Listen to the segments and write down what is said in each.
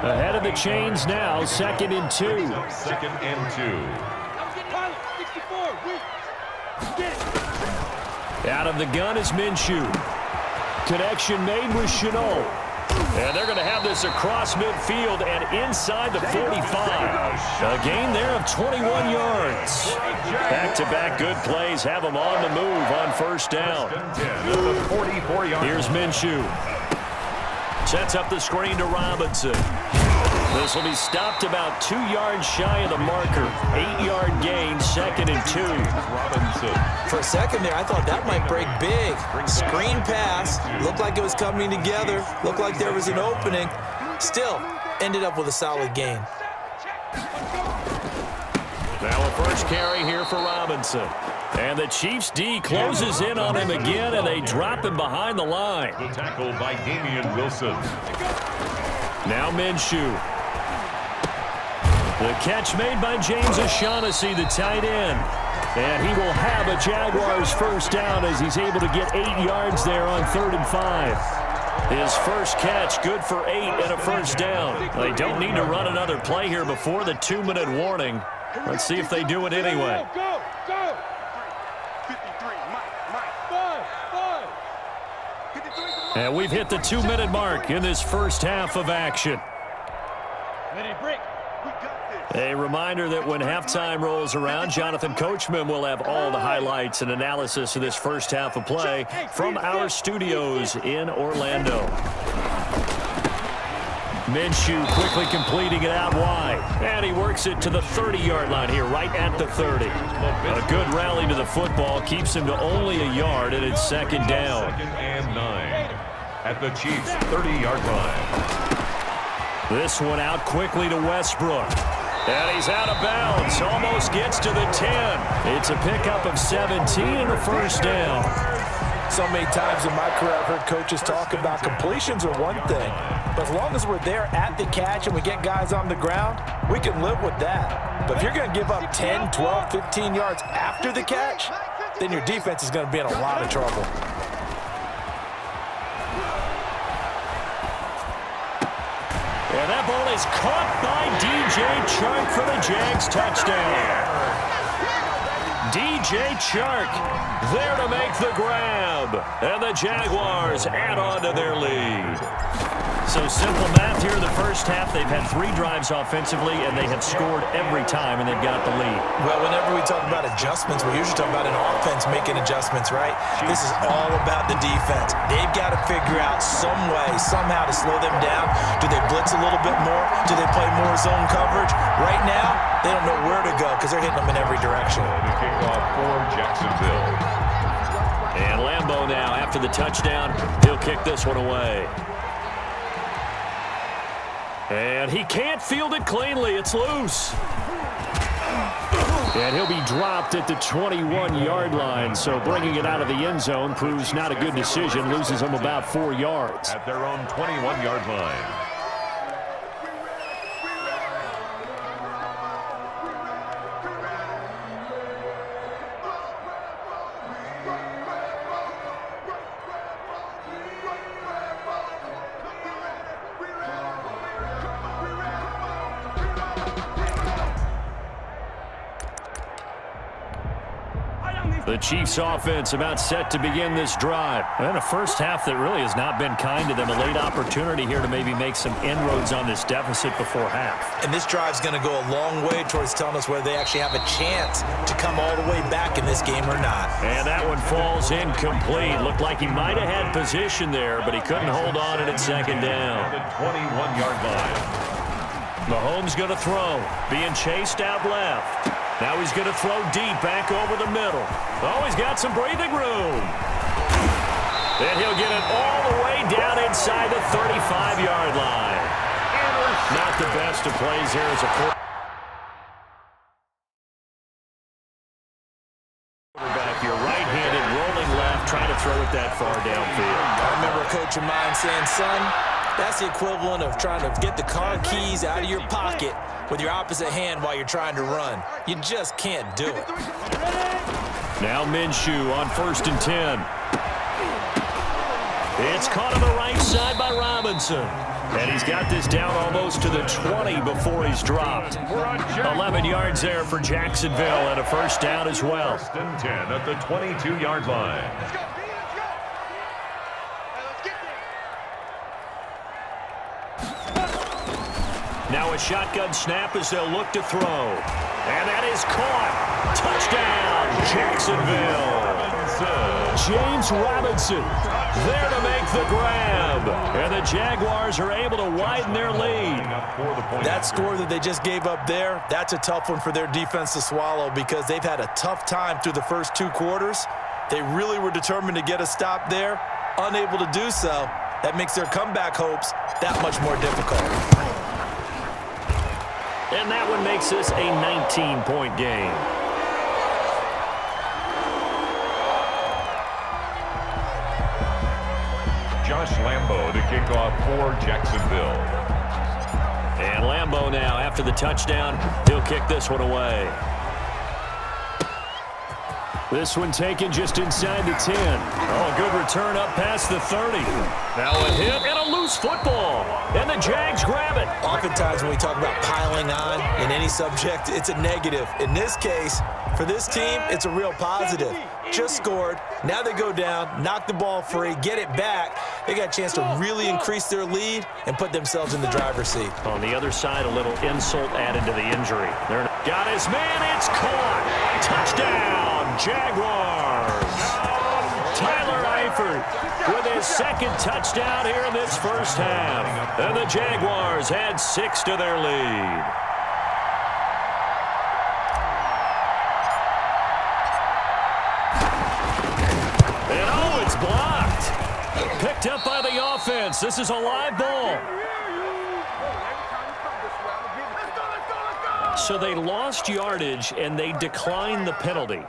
Ahead of the chains now, 2nd and 2. 2nd and 2. Out of the gun is Minshew. Connection made with Chenault. And they're going to have this across midfield and inside the 45. A gain there of 21 yards. Back-to-back good plays have them on the move on 1st down. Here's Minshew. Sets up the screen to Robinson. This will be stopped about 2 yards shy of the marker. 8-yard gain, 2nd and 2. Robinson. For a second there, I thought that might break big. Screen pass. Looked like it was coming together. Looked like there was an opening. Still, ended up with a solid gain. Now a first carry here for Robinson. And the Chiefs' D closes in on him again, and they drop him behind the line. The tackle by Damian Wilson. Now Minshew. The catch made by James O'Shaughnessy, the tight end. And he will have a Jaguars 1st down as he's able to get 8 yards there on 3rd and 5. His first catch, good for 8 and a 1st down. They don't need to run another play here before the 2-minute warning. Let's see if they do it anyway. And we've hit the 2-minute mark in this first half of action. A reminder that when halftime rolls around, Jonathan Coachman will have all the highlights and analysis of this first half of play from our studios in Orlando. Minshew quickly completing it out wide. And he works it to the 30-yard line here, right at the 30. A good rally to the football keeps him to only a yard, and it's 2nd down. 2nd and 9 at the Chiefs' 30-yard line. This one out quickly to Westbrook. And he's out of bounds. Almost gets to the 10. It's a pickup of 17 and a 1st down. So many times in my career I've heard coaches talk about completions are one thing. But as long as we're there at the catch and we get guys on the ground, we can live with that. But if you're going to give up 10, 12, 15 yards after the catch, then your defense is going to be in a lot of trouble. And that ball is caught by DJ Chark for the Jags touchdown. DJ Chark there to make the grab. And the Jaguars add on to their lead. So simple math here in the first half. They've had 3 drives offensively, and they have scored every time, and they've got the lead. Well, whenever we talk about adjustments, we usually talk about an offense making adjustments, right? This is all about the defense. They've got to figure out some way, somehow to slow them down. Do they blitz a little bit more? Do they play more zone coverage? Right now, they don't know where to go because they're hitting them in every direction. The kickoff for Jacksonville. And Lambeau now, after the touchdown, he'll kick this one away. And he can't field it cleanly. It's loose. And he'll be dropped at the 21-yard line. So bringing it out of the end zone proves not a good decision. Loses him about 4 yards. At their own 21-yard line. The Chiefs offense about set to begin this drive. And a first half that really has not been kind to them. A late opportunity here to maybe make some inroads on this deficit before half. And this drive's going to go a long way towards telling us whether they actually have a chance to come all the way back in this game or not. And that one falls incomplete. Looked like he might have had position there, but he couldn't hold on and it's 2nd down. The 21-yard line. Mahomes going to throw. Being chased out left. Now he's going to throw deep back over the middle. Oh, he's got some breathing room. Then he'll get it all the way down inside the 35-yard line. Not the best of plays here as a quarterback. You're right-handed, rolling left, trying to throw it that far downfield. I remember a coach of mine saying, son, that's the equivalent of trying to get the car keys out of your pocket with your opposite hand while you're trying to run. You just can't do it. Now Minshew on 1st and 10. It's caught on the right side by Robinson. And he's got this down almost to the 20 before he's dropped. 11 yards there for Jacksonville and a first down as well. First and 10 at the 22-yard line. Now a shotgun snap as they'll look to throw. And that is caught. Touchdown, Jacksonville. James Robinson there to make the grab. And the Jaguars are able to widen their lead. That score that they just gave up there, that's a tough one for their defense to swallow because they've had a tough time through the first 2 quarters. They really were determined to get a stop there, unable to do so. That makes their comeback hopes that much more difficult. And that one makes this a 19-point game. Josh Lambo to kick off for Jacksonville. And Lambo now, after the touchdown, he'll kick this one away. This one taken just inside the 10. Oh, good return up past the 30. Now a hit and a loose football. And the Jags grab it. Oftentimes when we talk about piling on in any subject, it's a negative. In this case, for this team, it's a real positive. Just scored. Now they go down, knock the ball free, get it back. They got a chance to really increase their lead and put themselves in the driver's seat. On the other side, a little insult added to the injury. Got his man. It's caught. Touchdown, Jaguars. Tyler Eifert with his second touchdown here in this first half. And the Jaguars add 6 to their lead. And oh, it's blocked. Picked up by the offense. This is a live ball. So they lost yardage, and they declined the penalty.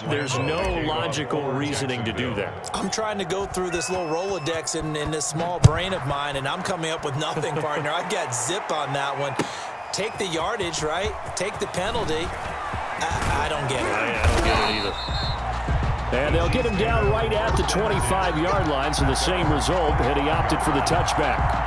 There's no logical reasoning to do that. I'm trying to go through this little Rolodex in this small brain of mine, and I'm coming up with nothing, partner. I got zip on that one. Take the yardage, right? Take the penalty. I don't get it. I don't get it either. And they'll get him down right at the 25-yard line, so the same result, and he opted for the touchback.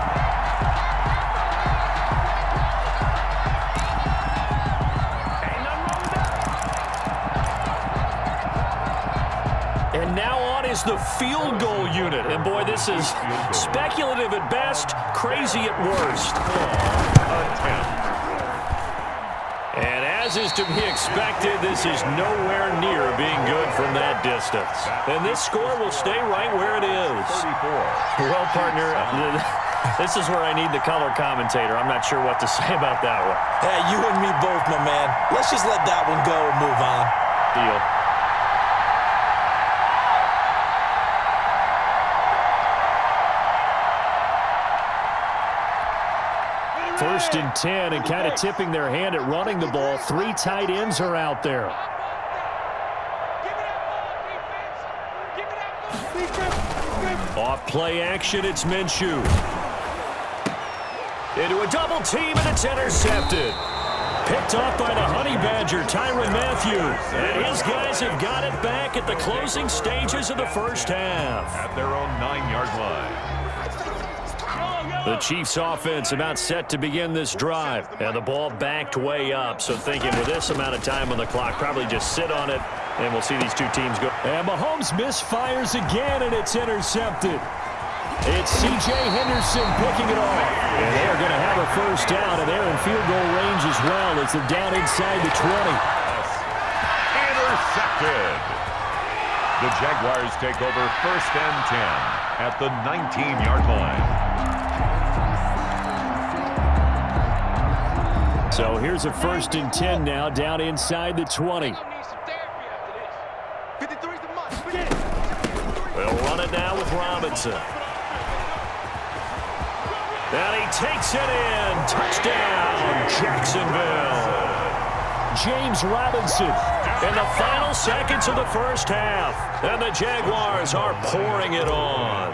And now on is the field goal unit. And, boy, this is speculative at best, crazy at worst. And as is to be expected, this is nowhere near being good from that distance. And this score will stay right where it is. Well, partner, this is where I need the color commentator. I'm not sure what to say about that one. Hey, you and me both, my man. Let's just let that one go and move on. Deal. First and 10, and kind of tipping their hand at running the ball. 3 tight ends are out there. Off play action, it's Minshew. Into a double team, and it's intercepted. Picked off by the Honey Badger, Tyrann Mathieu. And his guys have got it back at the closing stages of the first half. At their own 9-yard line. The Chiefs offense about set to begin this drive. And the ball backed way up. So thinking with this amount of time on the clock, probably just sit on it, and we'll see these two teams go. And Mahomes misfires again, and it's intercepted. It's C.J. Henderson picking it off. And they're going to have a first down, and they're in field goal range as well as they're down inside the 20. Intercepted. The Jaguars take over first and 10 at the 19-yard line. So here's a first and 10 now, down inside the 20. They'll run it now with Robinson. And he takes it in. Touchdown, Jacksonville. James Robinson in the final seconds of the first half. And the Jaguars are pouring it on.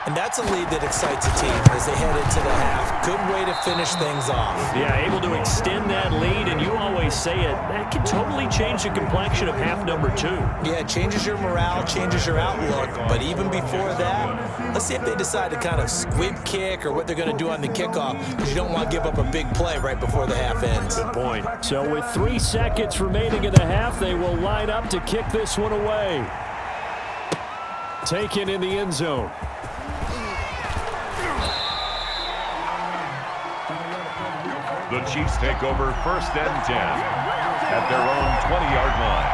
And that's a lead that excites a team as they head into the half. Good way to finish things off. Yeah, able to extend that lead, and you always say it, that can totally change the complexion of half number 2. Yeah, it changes your morale, changes your outlook. But even before that, let's see if they decide to kind of squib kick or what they're going to do on the kickoff, because you don't want to give up a big play right before the half ends. Good point. So with 3 seconds remaining in the half, they will line up to kick this one away. Taken in the end zone. The Chiefs take over 1st and 10 at their own 20-yard line.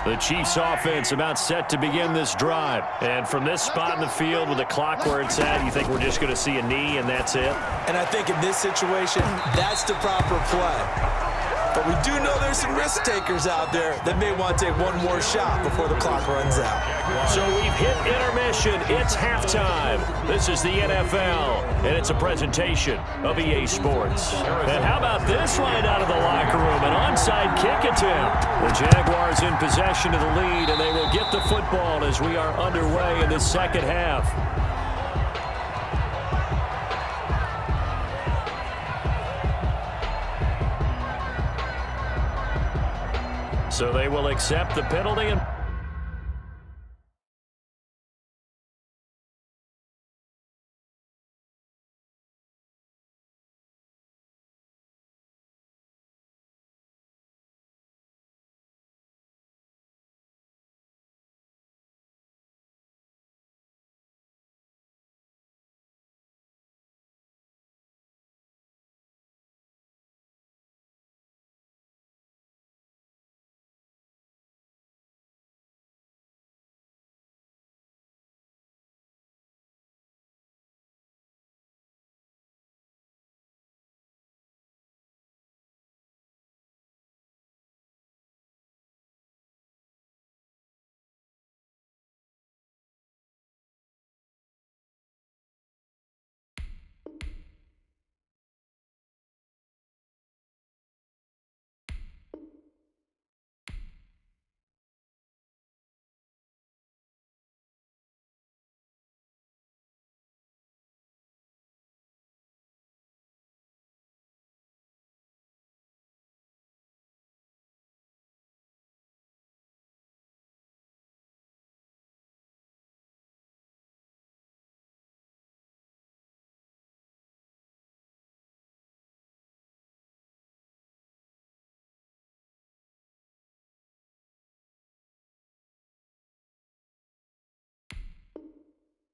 The Chiefs offense about set to begin this drive. And from this spot in the field with the clock where it's at, you think we're just going to see a knee and that's it? And I think in this situation, that's the proper play. But we do know there's some risk takers out there that may want to take one more shot before the clock runs out. So we've hit intermission. It's halftime. This is the NFL, and it's a presentation of EA Sports. And how about this right out of the locker room? An onside kick attempt. The Jaguars in possession of the lead, and they will get the football as we are underway in the second half. So they will accept the penalty and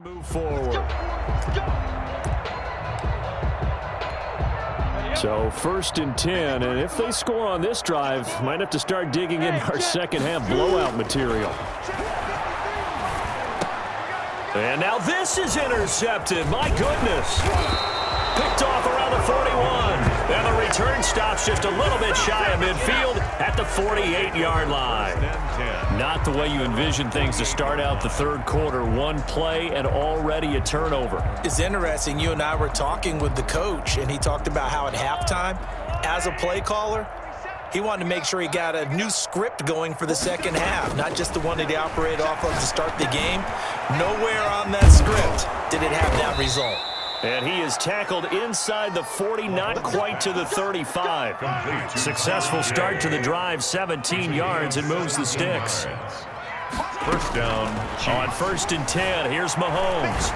move forward. So 1st and 10, and if they score on this drive, might have to start digging in our second half blowout material. And now this is intercepted. My goodness. Picked off around the 41. And the return stops just a little bit shy of midfield at the 48-yard line. Not the way you envision things to start out the third quarter. One play and already a turnover. It's interesting. You and I were talking with the coach, and he talked about how at halftime, as a play caller, he wanted to make sure he got a new script going for the second half, not just the one that he operated off of to start the game. Nowhere on that script did it have that result. And he is tackled inside the 40, not quite to the 35. Successful start to the drive, 17 yards, and moves the sticks. 1st down. On 1st and 10, here's Mahomes.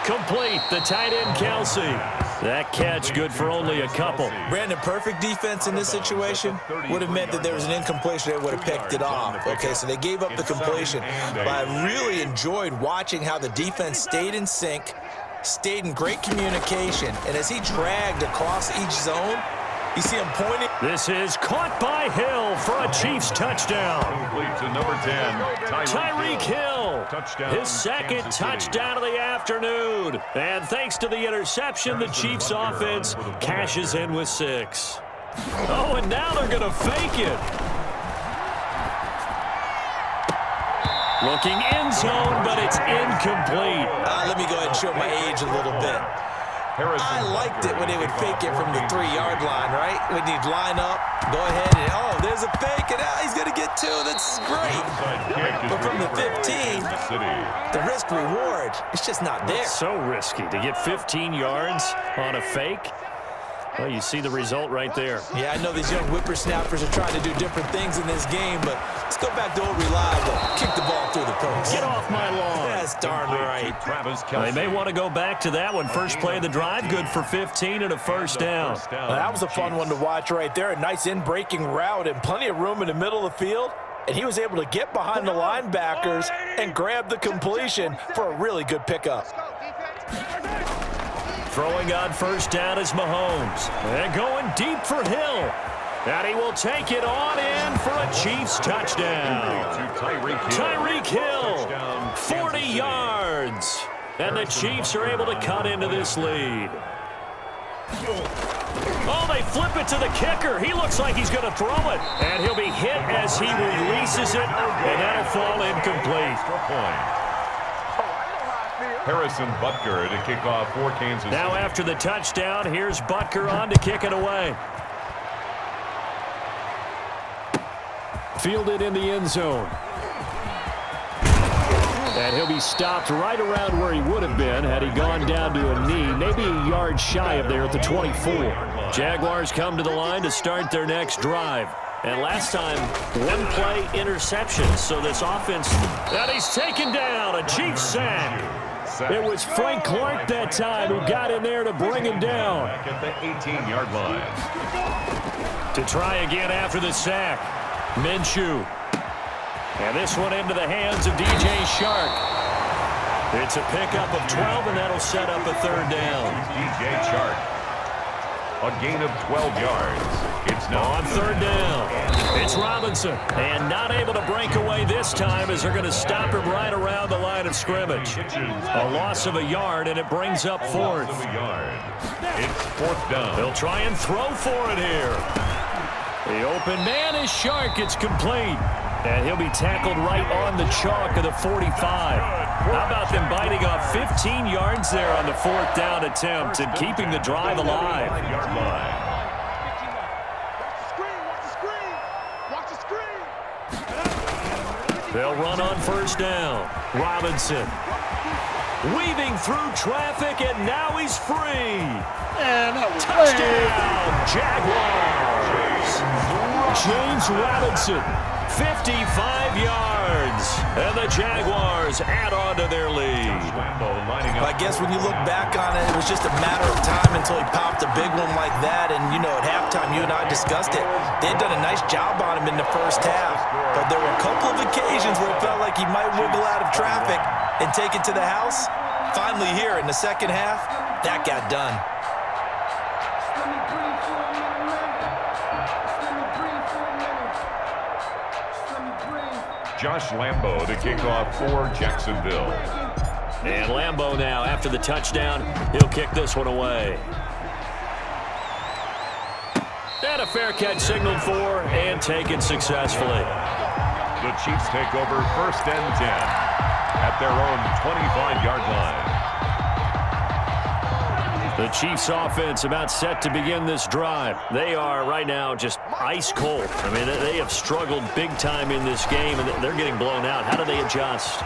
Complete, the tight end, Kelsey. That catch good for only a couple. Brandon, perfect defense in this situation would have meant that there was an incompletion that would have picked it off. Okay, so they gave up the completion. But I really enjoyed watching how the defense stayed in sync, stayed in great communication, and as he dragged across each zone, you see him pointing. This is caught by Hill for a Chiefs touchdown. Complete to number 10, Tyreek Hill, Touchdown, his second Kansas City. touchdown of the afternoon. And thanks to the interception, the Chiefs offense cashes in with 6. Oh, and now they're going to fake it. Looking end zone, but it's incomplete. Let me go ahead and show my age a little bit. I liked it when they would fake it from the 3-yard line, right? When you'd line up, go ahead, and oh, there's a fake, and he's going to get 2. That's great. But from the 15, the risk-reward, it's just not there. It's so risky to get 15 yards on a fake. Well, you see the result right there. Yeah, I know these young whippersnappers are trying to do different things in this game, but let's go back to old reliable. Kick the ball through the post. Get off my lawn. That's darn right. They may want to go back to that one. First play of the drive, good for 15 and a first down. Well, that was a fun one to watch right there. A nice in-breaking route and plenty of room in the middle of the field. And he was able to get behind the linebackers and grab the completion for a really good pickup. Throwing on first down is Mahomes. And going deep for Hill. And he will take it on in for a Chiefs touchdown. Tyreek Hill, 40 yards. And the Chiefs are able to cut into this lead. Oh, they flip it to the kicker. He looks like he's going to throw it. And he'll be hit as he releases it. And that'll fall incomplete. Harrison Butker to kick off for Kansas City. Now after the touchdown, here's Butker on to kick it away. Fielded in the end zone. And he'll be stopped right around where he would have been had he gone down to a knee, maybe a yard shy of there at the 24. Jaguars come to the line to start their next drive. And last time, one play interception. So this offense, and he's taken down, a Chiefs sack. It was Frank Clark that time who got in there to bring him down. At the 18-yard line. To try again after the sack, Minshew. And this one into the hands of DJ Shark. It's a pickup of 12, and that'll set up a third down. DJ Shark. A gain of 12 yards. It's now on third down. It's Robinson. And not able to break away this time as they're going to stop him right around the line of scrimmage. A loss of a yard, and it brings up fourth. It's fourth down. They'll try and throw for it here. The open man is Shark. It's complete. And he'll be tackled right on the chalk of the 45. How about them biting off 15 yards there on the fourth down attempt and keeping the drive alive? They'll run on first down. Robinson weaving through traffic, and now he's free. And touchdown, Jaguars. James Robinson, 55 yards. And the Jaguars add on to their lead. I guess when you look back on it, it was just a matter of time until he popped a big one like that. And, you know, at halftime, you and I discussed it. They had done a nice job on him in the first half. But there were a couple of occasions where it felt like he might wiggle out of traffic and take it to the house. Finally here in the second half, that got done. Josh Lambo to kick off for Jacksonville. And Lambo now, after the touchdown, he'll kick this one away. And a fair catch signaled for and taken successfully. The Chiefs take over first and 10 at their own 25-yard line. The Chiefs offense about set to begin this drive. They are right now just ice cold. I mean, they have struggled big time in this game, and they're getting blown out. How do they adjust?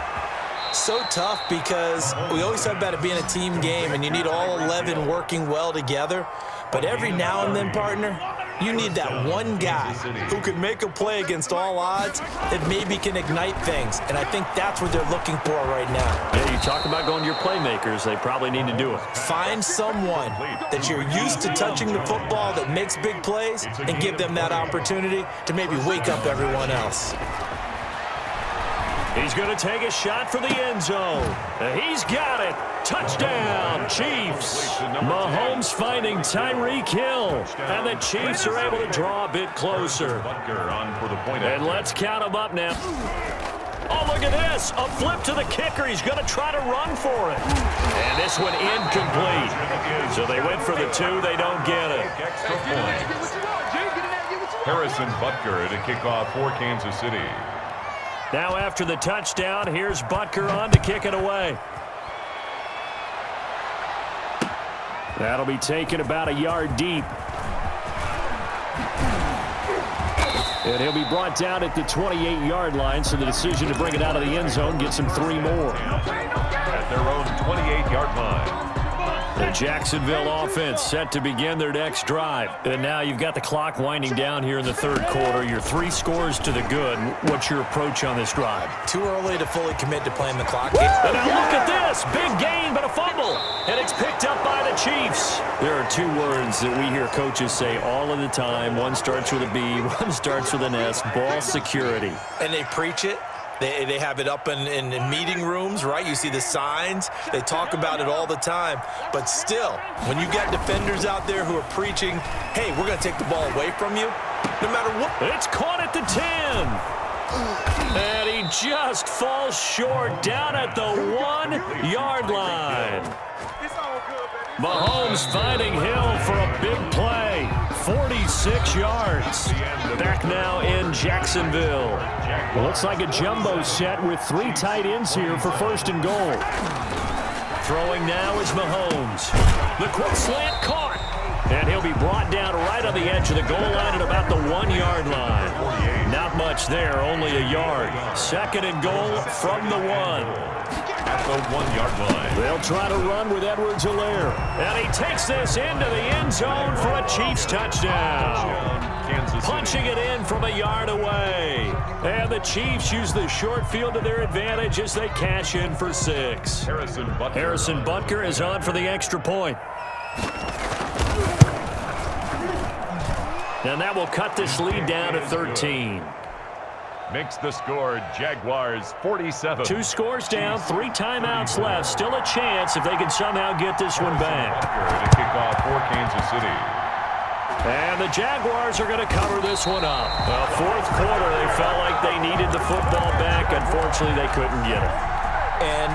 So tough because we always talk about it being a team game, and you need all 11 working well together. But every now and then, partner, you need that one guy who can make a play against all odds that maybe can ignite things. And I think that's what they're looking for right now. Yeah, you talk about going to your playmakers. They probably need to do it. Find someone that you're used to touching the football that makes big plays and give them that opportunity to maybe wake up everyone else. He's going to take a shot for the end zone. He's got it. Touchdown, Chiefs. Mahomes finding Tyreek Hill. And the Chiefs are able to draw a bit closer. And let's count them up now. Oh, look at this. A flip to the kicker. He's going to try to run for it. And this one incomplete. So they went for the two. They don't get it. Harrison Butker to kick off for Kansas City. Now after the touchdown, here's Butker on to kick it away. That'll be taken about a yard deep. And he'll be brought down at the 28-yard line, so the decision to bring it out of the end zone gets him 3 more. At their own 28-yard line. The Jacksonville offense set to begin their next drive. And now you've got the clock winding down here in the third quarter. You're 3 scores to the good. What's your approach on this drive? Too early to fully commit to playing the clock. And now look at this. Big gain, but a fumble. And it's picked up by the Chiefs. There are 2 words that we hear coaches say all of the time. One starts with a B, one starts with an S. Ball security. And they preach it. They have it up in meeting rooms, right? You see the signs. They talk about it all the time. But still, when you got defenders out there who are preaching, hey, we're going to take the ball away from you, no matter what. It's caught at the 10. And he just falls short down at the 1-yard line. Mahomes finding Hill for a big play. 46 yards. Back now in Jacksonville. Looks like a jumbo set with 3 tight ends here for 1st and goal. Throwing now is Mahomes. The quick slant caught. And he'll be brought down right on the edge of the goal line at about the 1-yard line. Not much there, only a yard. 2nd and goal from the 1. At the 1-yard line. They'll try to run with Edwards-Helaire. And he takes this into the end zone for a Chiefs touchdown. Punching it in from a yard away. And the Chiefs use the short field to their advantage as they cash in for 6. Harrison Butker is on for the extra point. And that will cut this lead down to 13. Makes the score Jaguars 47. 2 scores down, 3 timeouts left. Still a chance if they can somehow get this one back. To kick off for Kansas City. And the Jaguars are going to cover this one up. Well, 4th quarter, they felt like they needed the football back. Unfortunately, they couldn't get it. And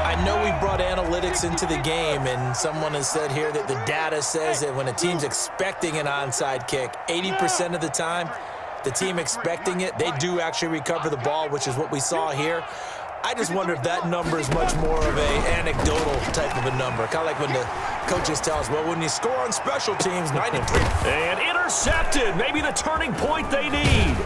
I know we brought analytics into the game, and someone has said here that the data says that when a team's expecting an onside kick, 80% of the time, the team expecting it, they do actually recover the ball, which is what we saw here. I just wonder if that number is much more of a anecdotal type of a number. Kind of like when the coaches tell us, well, when you score on special teams, 93. And intercepted. Maybe the turning point they need.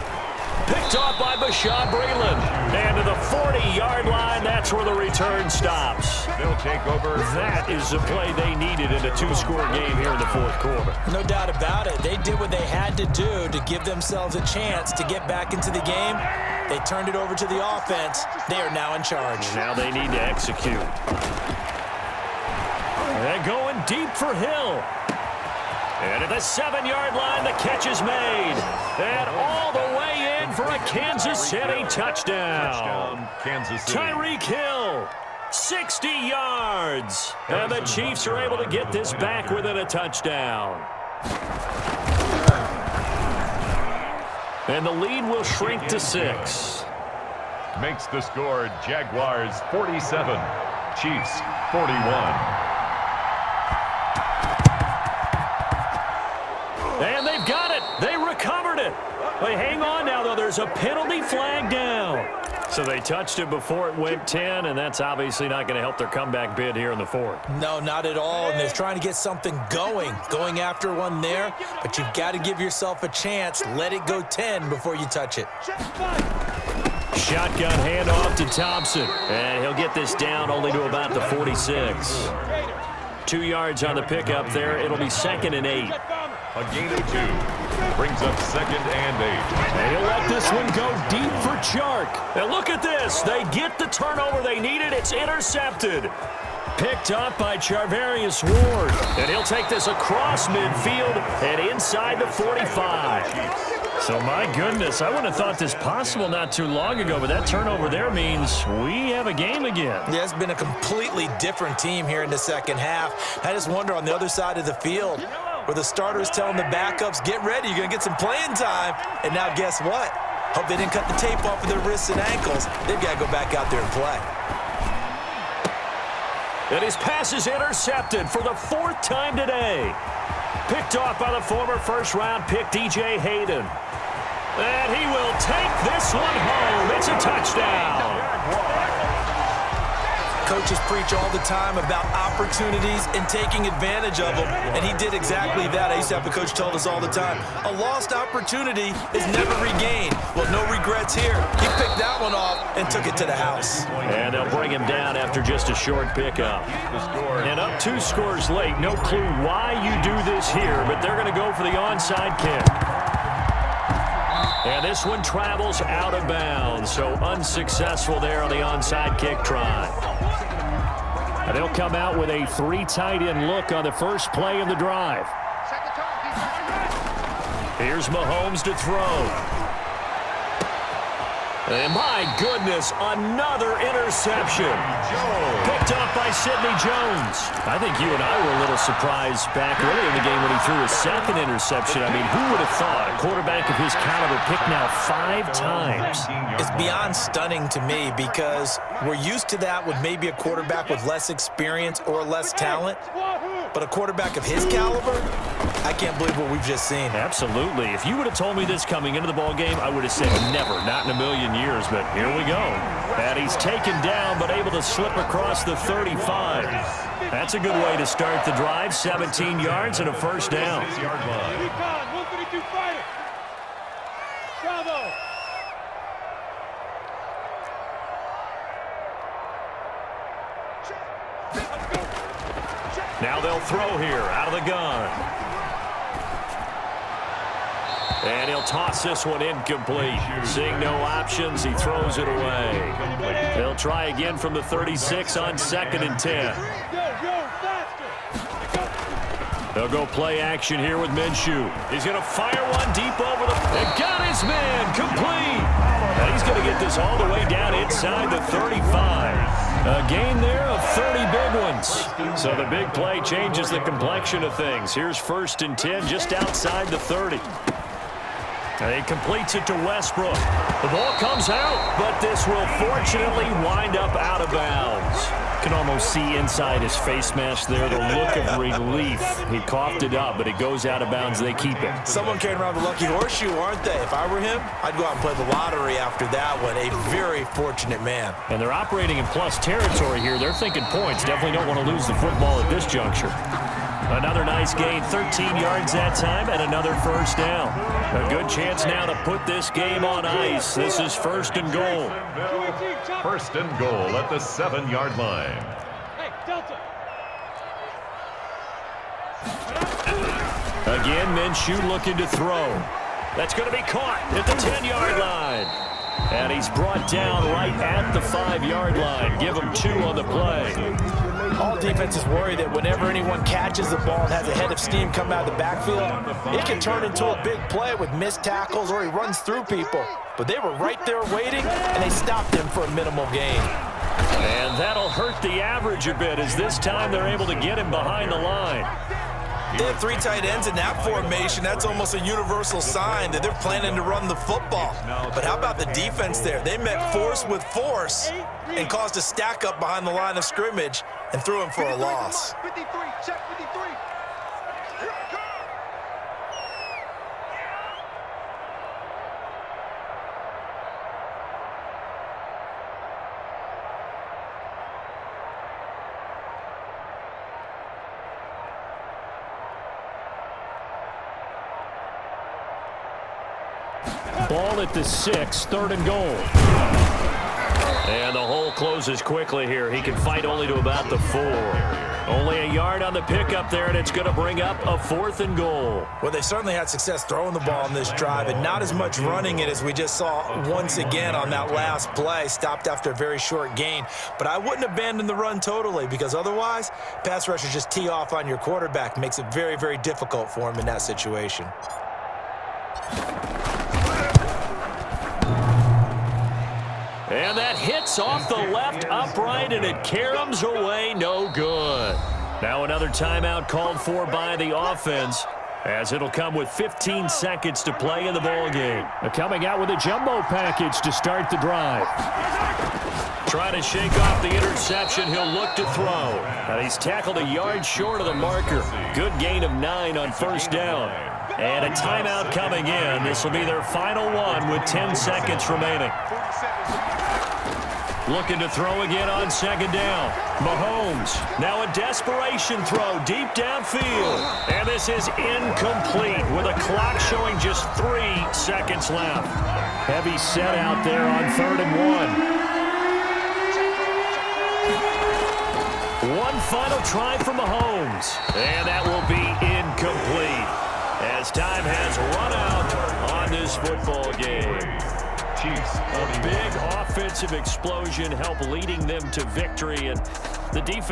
Picked off by Bashaud Breeland. And to the 40-yard line, that's where the return stops. They'll take over. That is the play they needed in a 2-score game here in the 4th quarter. No doubt about it. They did what they had to do to give themselves a chance to get back into the game. They turned it over to the offense. They are now in charge. Now they need to execute. They're going deep for Hill. And at the 7-yard line, the catch is made. And all the way in for a Kansas City touchdown. Kansas City. Tyreek Hill, 60 yards. And the Chiefs are able to get this back within a touchdown. And the lead will shrink to 6. Makes the score Jaguars 47, Chiefs 41. And they've got it. They recovered it. Wait, hang on now, though. There's a penalty flag down. So they touched it before it went 10, and that's obviously not going to help their comeback bid here in the 4th. No, not at all, and they're trying to get something going after one there, but you've got to give yourself a chance. Let it go 10 before you touch it. Shotgun handoff to Thompson, and he'll get this down only to about the 46. 2 yards on the pickup there. It'll be 2nd and 8. A gain of 2. Brings up 2nd and 8. And he'll let this one go deep for Chark. And look at this. They get the turnover they needed. It's intercepted. Picked up by Charvarius Ward. And he'll take this across midfield and inside the 45. So, my goodness, I wouldn't have thought this possible not too long ago, but that turnover there means we have a game again. Yeah, it's been a completely different team here in the second half. I just wonder on the other side of the field where the starters telling the backups, get ready, you're going to get some playing time. And now guess what? Hope they didn't cut the tape off of their wrists and ankles. They've got to go back out there and play. And his pass is intercepted for the 4th time today. Picked off by the former first-round pick, DJ Hayden. And he will take this one home. It's a touchdown. coaches preach all the time about opportunities and taking advantage of them, and he did exactly that. I used to have a coach told us all the time, a lost opportunity is never regained. Well, no regrets here. He picked that one off and took it to the house. And they'll bring him down after just a short pickup. And up 2 scores late. No clue why you do this here, but they're going to go for the onside kick. And this one travels out of bounds, so unsuccessful there on the onside kick try. And they'll come out with a 3 tight end look on the first play of the drive. Here's Mahomes to throw. And my goodness, another interception. Picked up by Sidney Jones. I think you and I were a little surprised back earlier in the game when he threw his 2nd interception. I mean, who would have thought a quarterback of his caliber picked now 5 times? It's beyond stunning to me because we're used to that with maybe a quarterback with less experience or less talent. But a quarterback of his caliber, I can't believe what we've just seen. Absolutely. If you would have told me this coming into the ball game, I would have said never, not in a million years. But here we go. And he's taken down, but able to slip across the 35. That's a good way to start the drive. 17 yards and a first down. Bravo. Now they'll throw here out of the gun. And he'll toss this one incomplete. Seeing no options, he throws it away. They'll try again from the 36 on 2nd and 10. They'll go play action here with Minshew. He's going to fire one deep over the... And got his man complete. And he's going to get this all the way down inside the 35. A gain there of 30 big ones. So the big play changes the complexion of things. Here's 1st and 10 just outside the 30. And he completes it to Westbrook. The ball comes out, but this will fortunately wind up out of bounds. Can almost see inside his face mask there the look of relief. He coughed it up, but it goes out of bounds. They keep it. Someone carrying around the lucky horseshoe, aren't they? If I were him, I'd go out and play the lottery after that one. A very fortunate man. And they're operating in plus territory here. They're thinking points. Definitely don't want to lose the football at this juncture. Another nice gain, 13 yards that time, and another first down. A good chance now to put this game on ice. This is 1st and goal. 1st and goal at the 7-yard line. Hey, Delta. Again, Minshew looking to throw. That's going to be caught at the 10-yard line. And he's brought down right at the 5-yard line. Give him 2 on the play. All defenses worry that whenever anyone catches the ball and has a head of steam come out of the backfield, it can turn into a big play with missed tackles or he runs through people. But they were right there waiting, and they stopped him for a minimal gain. And that'll hurt the average a bit as this time they're able to get him behind the line. They have 3 tight ends in that formation. That's almost a universal sign that they're planning to run the football. But how about the defense there? They met force with force and caused a stack up behind the line of scrimmage and threw him for a loss. 53, check 53. Ball at the 6, 3rd and goal. And the hole closes quickly here. He can fight only to about the 4. Only a yard on the pickup there, and it's going to bring up a 4th and goal. Well, they certainly had success throwing the ball on this drive and not as much running it as we just saw once again on that last play. Stopped after a very short gain. But I wouldn't abandon the run totally because otherwise, pass rushers just tee off on your quarterback. Makes it very, very difficult for him in that situation. And that hits off the left upright, and it caroms away, no good. Now another timeout called for by the offense, as it'll come with 15 seconds to play in the ballgame. Coming out with a jumbo package to start the drive. Trying to shake off the interception, he'll look to throw. And he's tackled a yard short of the marker. Good gain of 9 on first down. And a timeout coming in. This will be their final one with 10 seconds remaining. Looking to throw again on second down. Mahomes, now a desperation throw deep downfield. And this is incomplete with a clock showing just 3 seconds left. Heavy set out there on 3rd and 1. One final try for Mahomes. And that will be incomplete as time has run out on this football game. A big offensive explosion helped leading them to victory, and the defense